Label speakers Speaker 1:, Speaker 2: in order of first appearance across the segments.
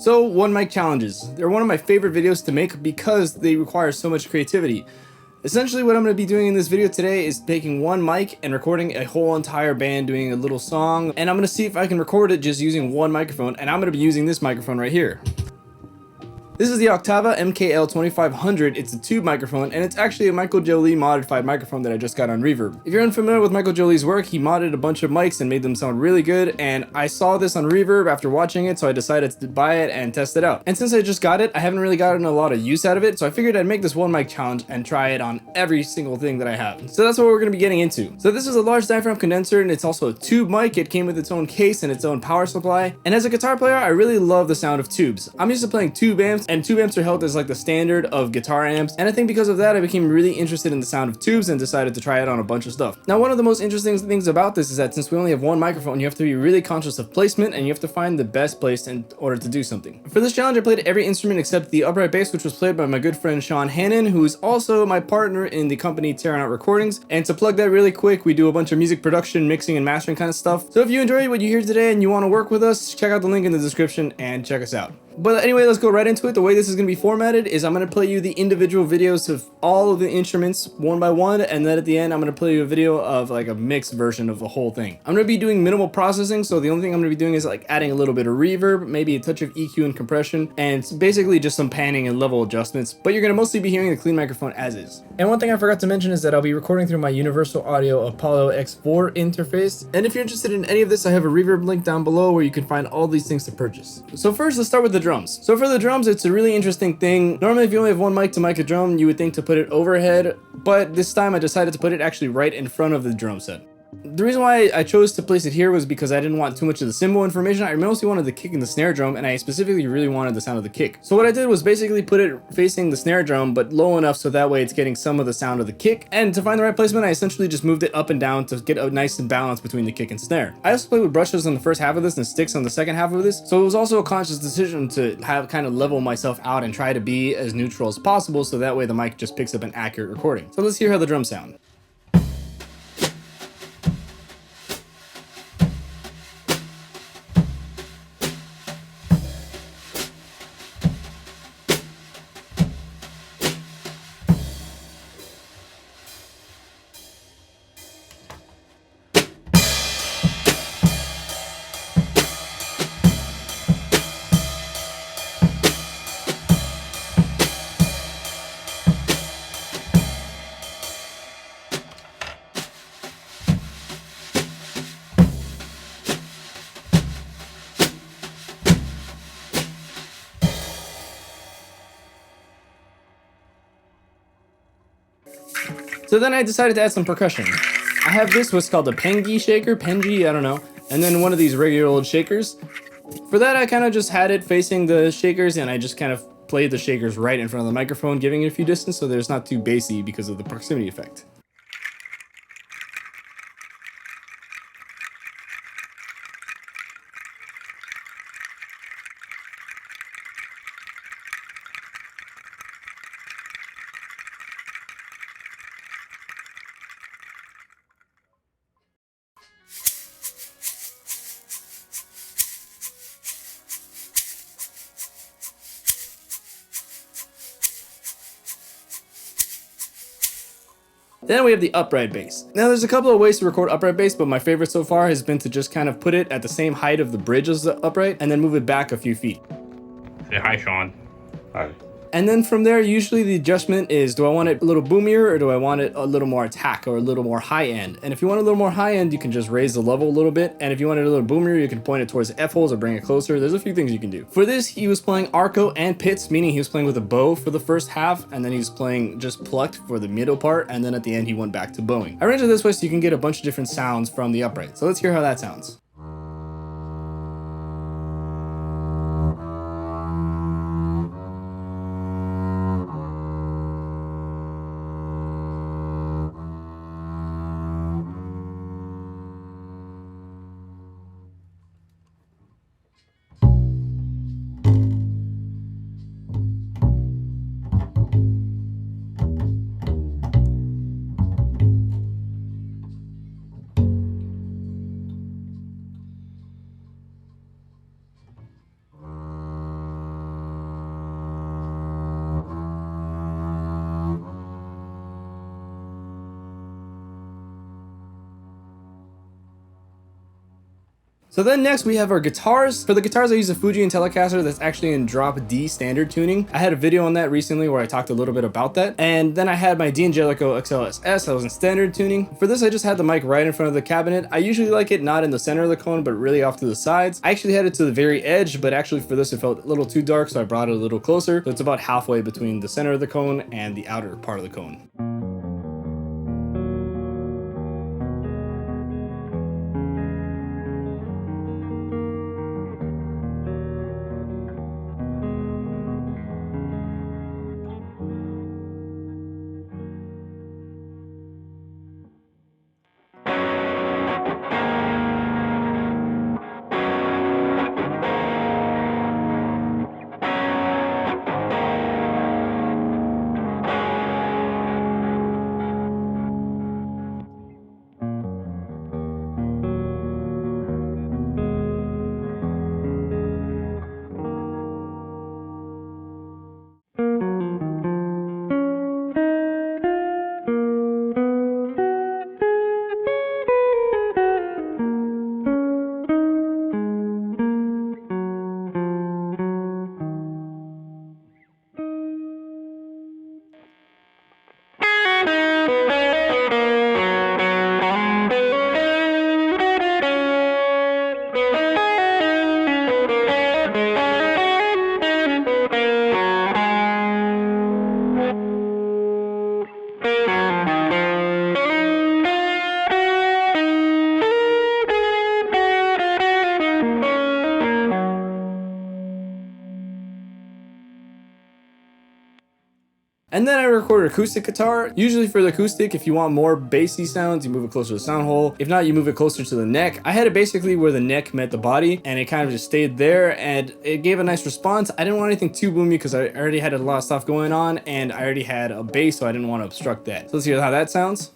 Speaker 1: So, one mic challenges. They're one of my favorite videos to make because they require so much creativity. Essentially what I'm going to be doing in this video today is taking one mic and recording a whole entire band doing a little song, and I'm going to see if I can record it just using one microphone, and I'm going to be using this microphone right here. This is the Oktava MKL 2500. It's a tube microphone, and it's actually a Michael Joly modified microphone that I just got on Reverb. If you're unfamiliar with Michael Joly's work, he modded a bunch of mics and made them sound really good, and I saw this on Reverb after watching it, so I decided to buy it and test it out. And since I just got it, I haven't really gotten a lot of use out of it, so I figured I'd make this one mic challenge and try it on every single thing that I have. So that's what we're going to be getting into. So this is a large diaphragm condenser, and it's also a tube mic. It came with its own case and its own power supply. And as a guitar player, I really love the sound of tubes. I'm used to playing tube amps, and tube amps are held as like the standard of guitar amps, and I think because of that I became really interested in the sound of tubes and decided to try it on a bunch of stuff. Now, one of the most interesting things about this is that since we only have one microphone, you have to be really conscious of placement, and you have to find the best place in order to do something. For this challenge, I played every instrument except the upright bass, which was played by my good friend Sean Hannon, who is also my partner in the company Tearing Out Recordings. And to plug that really quick, we do a bunch of music production, mixing, and mastering kind of stuff. So if you enjoy what you hear today and you want to work with us, check out the link in the description and check us out. But anyway, let's go right into it. The way this is going to be formatted is I'm going to play you the individual videos of all of the instruments one by one, and then at the end I'm going to play you a video of like a mixed version of the whole thing. I'm going to be doing minimal processing, so the only thing I'm going to be doing is like adding a little bit of reverb, maybe a touch of EQ and compression, and basically just some panning and level adjustments, but you're going to mostly be hearing the clean microphone as is. And one thing I forgot to mention is that I'll be recording through my Universal Audio Apollo X4 interface, and if you're interested in any of this, I have a reverb link down below where you can find all these things to purchase. So first, let's start with the drums. So for the drums, it's a really interesting thing. Normally, if you only have one mic to mic a drum, you would think to put it overhead, but this time I decided to put it actually right in front of the drum set. The reason why I chose to place it here was because I didn't want too much of the cymbal information. I mostly wanted the kick and the snare drum, and I specifically really wanted the sound of the kick. So what I did was basically put it facing the snare drum, but low enough so that way it's getting some of the sound of the kick. And to find the right placement, I essentially just moved it up and down to get a nice balance between the kick and snare. I also played with brushes on the first half of this and sticks on the second half of this, so it was also a conscious decision to have kind of level myself out and try to be as neutral as possible, so that way the mic just picks up an accurate recording. So let's hear how the drums sound. So then I decided to add some percussion. I have this, what's called a Pengi shaker, Pengi, I don't know, and then one of these regular old shakers. For that, I kind of just had it facing the shakers, and I just kind of played the shakers right in front of the microphone, giving it a few distance so that it's not too bassy because of the proximity effect. Then we have the upright bass. Now there's a couple of ways to record upright bass, but my favorite so far has been to just kind of put it at the same height of the bridge as the upright and then move it back a few feet.
Speaker 2: Say hi, Sean. Hi.
Speaker 1: And then from there, usually the adjustment is, do I want it a little boomier or do I want it a little more attack or a little more high end? And if you want a little more high end, you can just raise the level a little bit. And if you want it a little boomier, you can point it towards the F holes or bring it closer. There's a few things you can do. For this, he was playing arco and pits, meaning he was playing with a bow for the first half, and then he was playing just plucked for the middle part, and then at the end he went back to bowing. I arranged it this way so you can get a bunch of different sounds from the upright. So let's hear how that sounds. So then next we have our guitars. For the guitars I use a Fuji and Telecaster that's actually in drop D standard tuning. I had a video on that recently where I talked a little bit about that. And then I had my D'Angelico XLSS that was in standard tuning. For this I just had the mic right in front of the cabinet. I usually like it not in the center of the cone but really off to the sides. I actually had it to the very edge, but actually for this it felt a little too dark, so I brought it a little closer. So it's about halfway between the center of the cone and the outer part of the cone. And then I record acoustic guitar. Usually for the acoustic, if you want more bassy sounds, you move it closer to the sound hole. If not, you move it closer to the neck. I had it basically where the neck met the body, and it kind of just stayed there, and it gave a nice response. I didn't want anything too boomy because I already had a lot of stuff going on, and I already had a bass, so I didn't want to obstruct that. So let's hear how that sounds.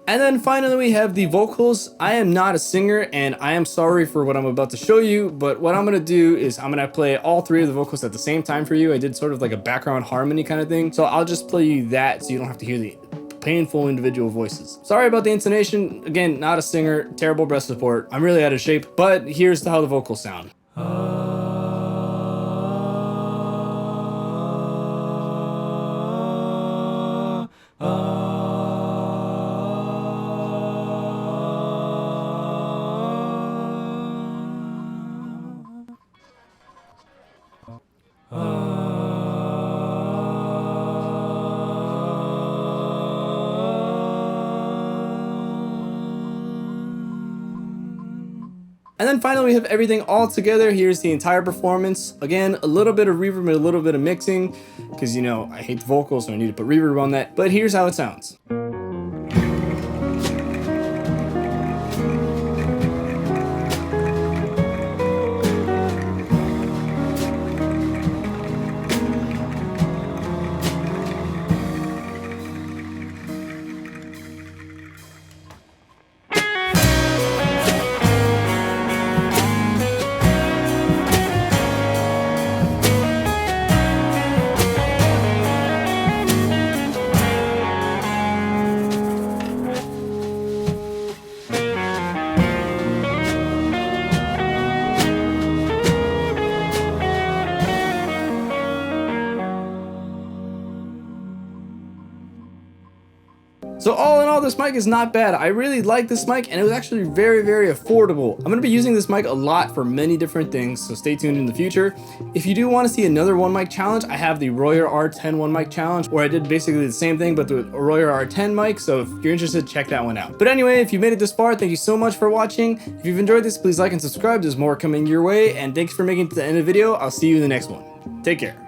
Speaker 1: And then finally we have the vocals. I am not a singer and I am sorry for what I'm about to show you, but what I'm gonna do is I'm gonna play all three of the vocals at the same time for you. I did sort of like a background harmony kind of thing. So I'll just play you that so you don't have to hear the painful individual voices. Sorry about the intonation. Again, not a singer, terrible breath support. I'm really out of shape, but here's how the vocals sound. And then finally we have everything all together. Here's the entire performance. Again, a little bit of reverb and a little bit of mixing because, you know, I hate the vocals, so I need to put reverb on that. But here's how it sounds. So all in all, this mic is not bad. I really like this mic and it was actually very, very affordable. I'm gonna be using this mic a lot for many different things, so stay tuned in the future. If you do want to see another one mic challenge, I have the Royer R10 one mic challenge where I did basically the same thing but the Royer R10 mic, so if you're interested, check that one out. But anyway, if you made it this far, thank you so much for watching. If you've enjoyed this, please like and subscribe. There's more coming your way, and thanks for making it to the end of the video. I'll see you in the next one. Take care.